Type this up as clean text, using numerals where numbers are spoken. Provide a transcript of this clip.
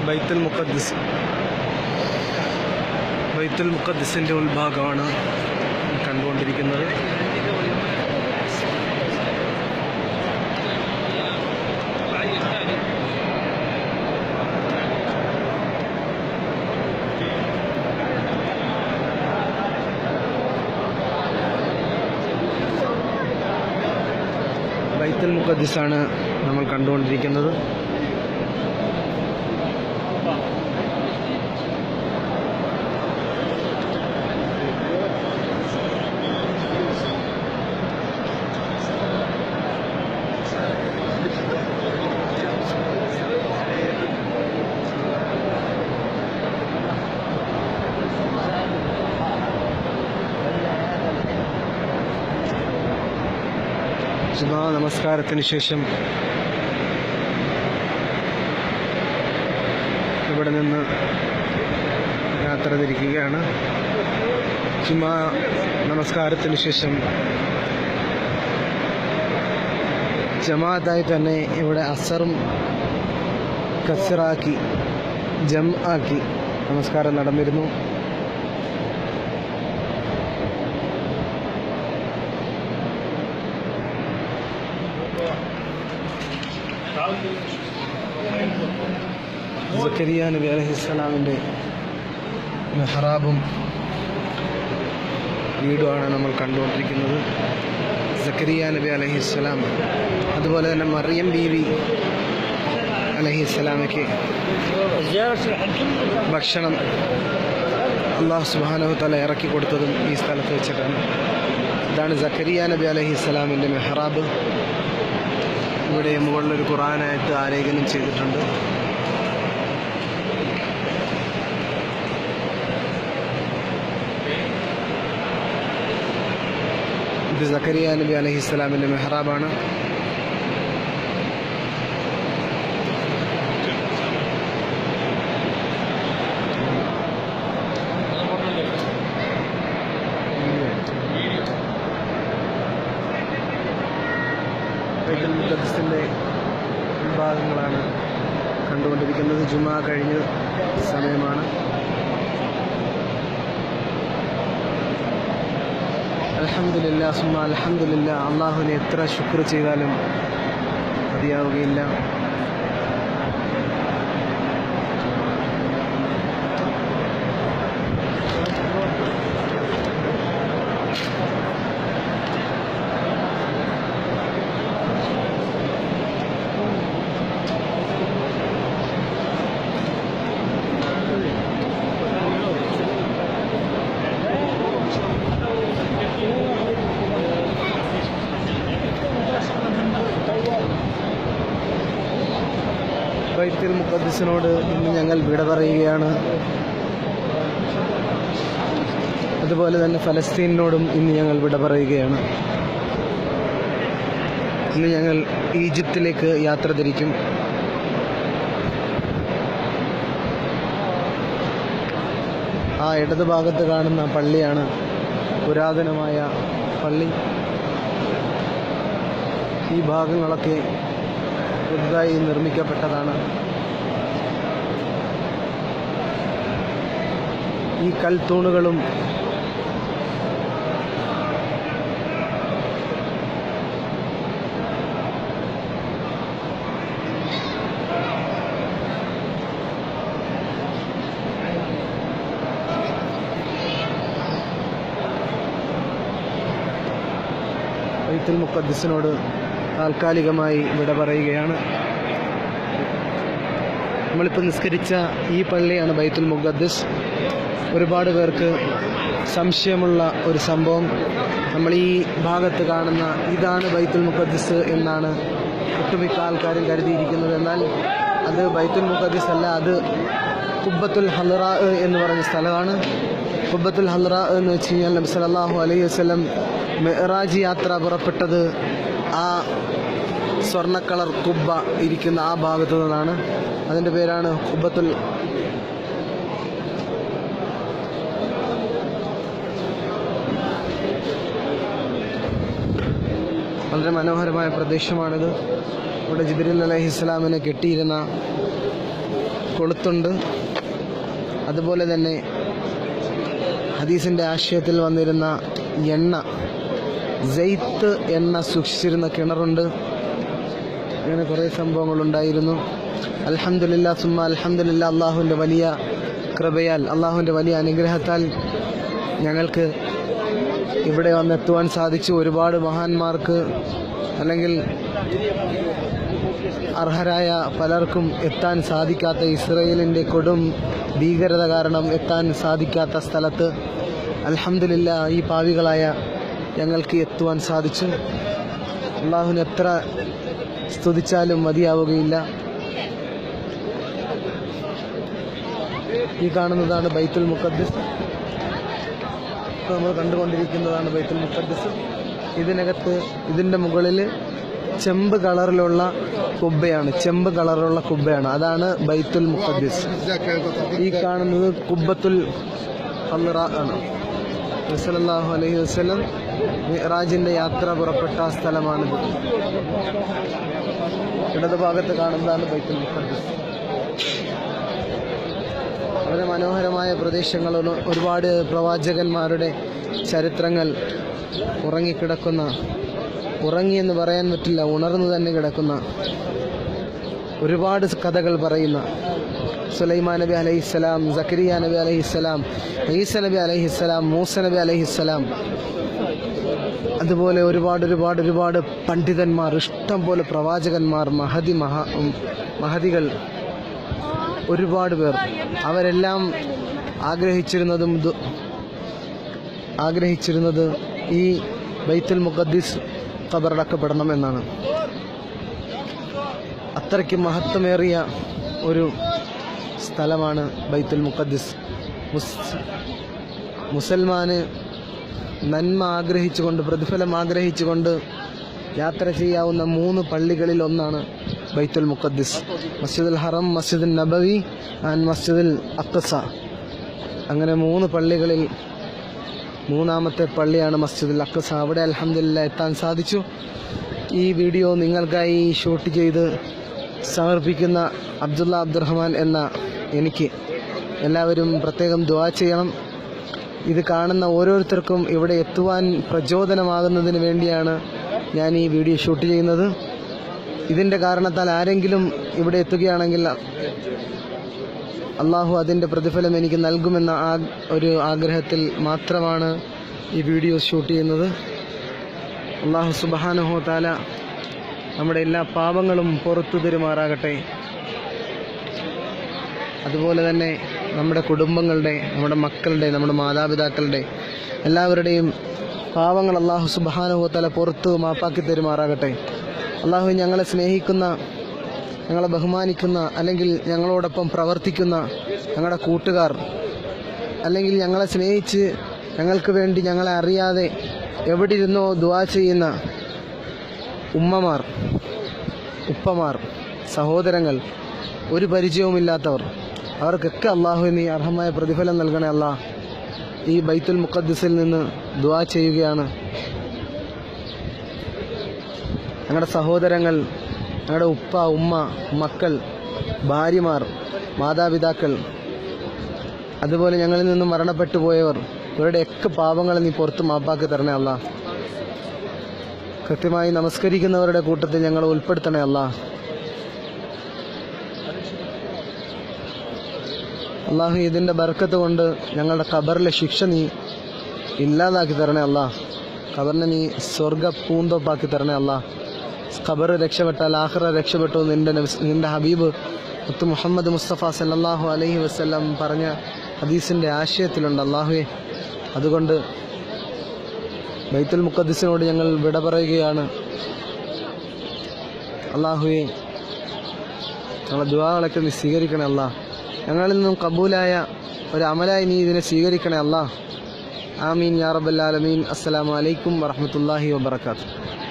ബൈത്തുൽ മുഖദ്ദിസിൻ്റെ ഉൾഭാഗമാണ് കണ്ടുകൊണ്ടിരിക്കുന്നത്. ബൈത്തുൽ മുഖദ്ദിസാണ് നമ്മൾ കണ്ടുകൊണ്ടിരിക്കുന്നത്. ജുമാ നമസ്കാരത്തിന് ശേഷം ഇവിടെ നിന്ന് യാത്ര തിരിക്കുകയാണ്. ജുമാ നമസ്കാരത്തിന് ശേഷം ജമാഅത്തായി തന്നെ ഇവിടെ അസറും കസറാക്കി ജം ആക്കി നമസ്കാരം നടന്നിരുന്നു. സക്കരിയ നബി അലൈഹിസ്സലാമിൻ്റെ മെഹ്റാബും വീടുമാണ് നമ്മൾ കണ്ടുകൊണ്ടിരിക്കുന്നത്. സക്കരിയ നബി അലൈഹിസ്സലാം, അതുപോലെ തന്നെ മറിയം ബീവി അലൈഹിസ്സലാമയ്ക്ക് ഭക്ഷണം അല്ലാഹു സുബ്ഹാനഹു തആല ഇറക്കി കൊടുത്തതും ഈ സ്ഥലത്ത് വെച്ചിട്ടാണ്. ഇതാണ് സക്കരിയ നബി അലൈഹിസ്സലാമിൻ്റെ മെഹ്റാബ്. ഇവിടെ മുകളിലൊരു ഖുർആനായിട്ട് ആലേഖനം ചെയ്തിട്ടുണ്ട്. ഇത് സക്കരിയ നബി അലൈഹിസ്സലാമിൻ്റെ മെഹ്റാബാണ്. ബൈത്തുൽ മുഖദ്ദിസിൻ്റെ ഭാഗങ്ങളാണ് കണ്ടുകൊണ്ടിരിക്കുന്നത്. ജുമാ കഴിഞ്ഞ സമയമാണ്. അൽഹംദുലില്ലാ സുമ്മ അൽഹംദുലില്ലാ. അള്ളാഹുവിനെ എത്ര ശുക്ർ ചെയ്താലും മതിയാവുകയില്ല. ബൈത്തുൽ മുഖദ്ദിസിനോട് ഇന്ന് ഞങ്ങൾ വിട പറയുകയാണ്. അതുപോലെ തന്നെ ഫലസ്തീനിനോടും ഇന്ന് ഞങ്ങൾ വിട പറയുകയാണ്. ഇന്ന് ഞങ്ങൾ ഈജിപ്തിലേക്ക് യാത്ര തിരിക്കും. ആ ഇടത് ഭാഗത്ത് കാണുന്ന പള്ളിയാണ് പുരാതനമായ പള്ളി. ഈ ഭാഗങ്ങളൊക്കെ പുതുതായി നിർമ്മിക്കപ്പെട്ടതാണ്. ഈ കൽത്തൂണുകളും ബൈത്തുൽ മുഖദ്ദിസിനോട് താൽക്കാലികമായി വിട പറയുകയാണ്. നമ്മളിപ്പോൾ നിസ്കരിച്ച ഈ പള്ളിയാണ് ബൈത്തുൽ മുഖദ്ദിസ്. ഒരുപാട് പേർക്ക് സംശയമുള്ള ഒരു സംഭവം, നമ്മൾ ഈ ഭാഗത്ത് കാണുന്ന ഇതാണ് ബൈത്തുൽ മുഖദ്ദിസ് എന്നാണ് ഒട്ടുമിക്ക ആൾക്കാരും കരുതിയിരിക്കുന്നത്. എന്നാൽ അത് ബൈത്തുൽ മുഖദ്ദിസ് അല്ല, അത് ഖുബ്ബത്തുൽ ഹൽറാ എന്ന് പറഞ്ഞ സ്ഥലമാണ്. ഖുബ്ബത്തുൽ ഹൽറാ എന്ന് വെച്ച് കഴിഞ്ഞാൽ നബി സല്ലല്ലാഹു അലൈഹി വസല്ലം മിഅ്റാജ് യാത്ര പുറപ്പെട്ടത് ആ സ്വർണ്ണ കളർ കുബ്ബ ഇരിക്കുന്ന ആ ഭാഗത്തു നിന്നാണ്. അതിൻ്റെ പേരാണ് ഖുബ്ബത്തുൽ. വളരെ മനോഹരമായ പ്രദേശമാണിത്. ഇവിടെ ജിബ്രീൽ അലൈഹിസ്സലാമിനെ കെട്ടിയിരുന്ന കൊളുത്തുണ്ട്. അതുപോലെ തന്നെ ഹദീസിൻ്റെ ആശയത്തിൽ വന്നിരുന്ന എണ്ണ, സെയ്ത്ത് എണ്ണ സൂക്ഷിച്ചിരുന്ന കിണറുണ്ട്. അങ്ങനെ കുറേ സംഭവങ്ങളുണ്ടായിരുന്നു. അൽഹംദുലില്ലാ സുമ്മ അൽഹംദുലില്ലാ, അള്ളാഹുവിൻ്റെ വലിയ കൃപയാൽ, അള്ളാഹുവിൻ്റെ വലിയ അനുഗ്രഹത്താൽ ഞങ്ങൾക്ക് ഇവിടെ വന്നെത്തുവാൻ സാധിച്ചു. ഒരുപാട് മഹാന്മാർക്ക് അല്ലെങ്കിൽ അർഹരായ പലർക്കും എത്താൻ സാധിക്കാത്ത, ഇസ്രയേലിൻ്റെ കൊടും ഭീകരത കാരണം എത്താൻ സാധിക്കാത്ത സ്ഥലത്ത് അൽഹംദുലില്ലാ ഈ പാവികളായ ഞങ്ങൾക്ക് എത്തുവാൻ സാധിച്ചു. അള്ളാഹുവിനെ എത്ര സ്തുതിച്ചാലും മതിയാവുകയില്ല. ഈ കാണുന്നതാണ് ബൈത്തുൽ മുഖദ്ദിസ്. നമ്മൾ കണ്ടുകൊണ്ടിരിക്കുന്നതാണ് ബൈത്തുൽ മുഖദ്ദിസ്. ഇതിനകത്ത്, ഇതിൻ്റെ മുകളിൽ ചെമ്പ് കളറിലുള്ള കുബ്ബയാണ്, ചെമ്പ് കളറിലുള്ള കുബ്ബയാണ്. അതാണ് ബൈത്തുൽ മുഖദ്ദിസ്. ഈ കാണുന്നത് കുബ്ബത്തുൽ ഹംറ ആണ്. സല്ലല്ലാഹു അലൈഹി വസല്ലം മിഅ്റാജിന്റെ യാത്ര പുറപ്പെട്ട സ്ഥലമാണിത്. ഇടതുഭാഗത്ത് കാണുന്നതാണ് ബൈത്തുൽ മുഖദ്ദിസ്. വളരെ മനോഹരമായ പ്രദേശങ്ങൾ, ഒരുപാട് പ്രവാചകന്മാരുടെ ചരിത്രങ്ങൾ ഉറങ്ങിക്കിടക്കുന്ന, ഉറങ്ങിയെന്ന് പറയാൻ പറ്റില്ല, ഉണർന്നു തന്നെ കിടക്കുന്ന ഒരുപാട് കഥകൾ പറയുന്ന സുലൈമാൻ നബി അലൈഹിസ്സലാം, സക്കരിയ നബി അലൈഹിസ്സലാം, ഈസ നബി അലൈഹിസ്സലാം, മൂസ നബി അലൈഹിസ്സലാം, അതുപോലെ ഒരുപാട് പണ്ഡിതന്മാർ, ഇഷ്ടം പോലെ പ്രവാചകന്മാർ, മഹദികൾ, ഒരുപാട് പേർ. അവരെല്ലാം ആഗ്രഹിച്ചിരുന്നത് ഈ ബൈത്തുൽ മുഖദ്ദിസ് ഖബറടക്കപ്പെടണം എന്നാണ്. അത്രയ്ക്ക് മഹത്വമേറിയ ഒരു സ്ഥലമാണ് ബൈത്തുൽ മുഖദ്ദിസ്. മുസൽമാന് നന്മ ആഗ്രഹിച്ചുകൊണ്ട്, പ്രതിഫലം ആഗ്രഹിച്ചുകൊണ്ട് യാത്ര ചെയ്യാവുന്ന 3 പള്ളികളിൽ ഒന്നാണ് ബൈത്തുൽ മുഖദ്ദിസ്. മസ്ജിദുൽ ഹറം, മസ്ജിദുൽ നബവി ആൻഡ് മസ്ജിദുൽ അഖ്സ. അങ്ങനെ 3 പള്ളികളിൽ 3ാമത്തെ പള്ളിയാണ് മസ്ജിദുൽ അഖ്സ. അവിടെ അൽഹംദുലില്ലാഹ് എത്താൻ സാധിച്ചു. ഈ വീഡിയോ നിങ്ങൾക്കായി ഷൂട്ട് ചെയ്ത് സമർപ്പിക്കുന്ന അബ്ദുറഹ്മാൻ എന്ന എനിക്ക് എല്ലാവരും പ്രത്യേകം ദുആ ചെയ്യണം. ഇത് കാണുന്ന ഓരോരുത്തർക്കും ഇവിടെ എത്തുവാൻ പ്രചോദനമാകുന്നതിന് വേണ്ടിയാണ് ഞാൻ ഈ വീഡിയോ ഷൂട്ട് ചെയ്യുന്നത്. ഇതിൻ്റെ കാരണത്താൽ ആരെങ്കിലും ഇവിടെ എത്തുകയാണെങ്കിൽ അള്ളാഹു അതിൻ്റെ പ്രതിഫലം എനിക്ക് നൽകുമെന്ന ഒരു ആഗ്രഹത്തിൽ മാത്രമാണ് ഈ വീഡിയോ ഷൂട്ട് ചെയ്യുന്നത്. അള്ളാഹു സുബ്ഹാനഹു തആല നമ്മുടെ എല്ലാ പാപങ്ങളും പുറത്തു തരുമാറാകട്ടെ. അതുപോലെ തന്നെ നമ്മുടെ കുടുംബങ്ങളുടെ, നമ്മുടെ മക്കളുടെ, നമ്മുടെ മാതാപിതാക്കളുടെ എല്ലാവരുടെയും പാവങ്ങൾ അള്ളാഹു സുബ്ഹാനഹു തആല പുറത്ത് മാപ്പാക്കി തരുമാറാകട്ടെ. അള്ളാഹു ഞങ്ങളെ സ്നേഹിക്കുന്ന, ഞങ്ങളെ ബഹുമാനിക്കുന്ന, അല്ലെങ്കിൽ ഞങ്ങളോടൊപ്പം പ്രവർത്തിക്കുന്ന ഞങ്ങളുടെ കൂട്ടുകാർ, അല്ലെങ്കിൽ ഞങ്ങളെ സ്നേഹിച്ച് ഞങ്ങൾക്ക് വേണ്ടി ഞങ്ങളെ അറിയാതെ എവിടെ ഇരുന്നോ ദുആ ചെയ്യുന്ന ഉമ്മമാർ, ഉപ്പമാർ, സഹോദരങ്ങൾ, ഒരു പരിചയവുമില്ലാത്തവർ, അവർക്കൊക്കെ അള്ളാഹു നീ അർഹമായ പ്രതിഫലം നൽകണേ അല്ലാഹ്. ഈ ബൈത്തുൽ മുഖദ്ദിസിൽ നിന്ന് ദുആ ചെയ്യുകയാണ്. ഞങ്ങളുടെ സഹോദരങ്ങൾ, ഞങ്ങളുടെ ഉപ്പ, ഉമ്മ, മക്കൾ, ഭാര്യമാർ, മാതാപിതാക്കൾ, അതുപോലെ ഞങ്ങളിൽ നിന്നും മരണപ്പെട്ടു പോയവർ, ഇവരുടെയൊക്കെ പാപങ്ങൾ നീ പുറത്ത് മാപ്പാക്കി തരണേ അല്ലാഹ്. കൃത്യമായി നമസ്കരിക്കുന്നവരുടെ കൂട്ടത്തിൽ ഞങ്ങൾ ഉൾപ്പെടുത്തണേ അല്ലാഹ്. അള്ളാഹു ഇതിൻ്റെ ബർക്കത്ത് കൊണ്ട് ഞങ്ങളുടെ ഖബറിലെ ശിക്ഷ നീ ഇല്ലാതാക്കി തരണേ അല്ലാഹ്. ഖബറിനെ നീ സ്വർഗ പൂന്തോപ്പാക്കി തരണേ അല്ലാഹ്. ഖബർ രക്ഷപ്പെട്ടാൽ ആഖിറ രക്ഷപ്പെട്ടു നിന്റെ ഹബീബ് മുത്ത് മുഹമ്മദ് മുസ്തഫ സല്ലല്ലാഹു അലൈഹി വസല്ലം പറഞ്ഞ ഹദീസിൻ്റെ ആശയത്തിലുണ്ട് അല്ലാഹുവേ. അതുകൊണ്ട് ബൈത്തുൽ മുഖദ്ദിസിനോട് ഞങ്ങൾ വിട പറയുകയാണ്. അല്ലാഹുവേ, ഞങ്ങളുടെ ദുആകളൊക്കെ നീ സ്വീകരിക്കണേ അല്ലാഹ്. ഞങ്ങളിൽ നിന്നും കബൂലായ ഒരു അമലായി നീ ഇതിനെ സ്വീകരിക്കണേ അല്ലാഹ്. ആമീൻ യാ റബ്ബൽ ആലമീൻ. അസ്സലാമു അലൈക്കും വറഹ്മത്തുള്ളാഹി വബറകാതുഹു.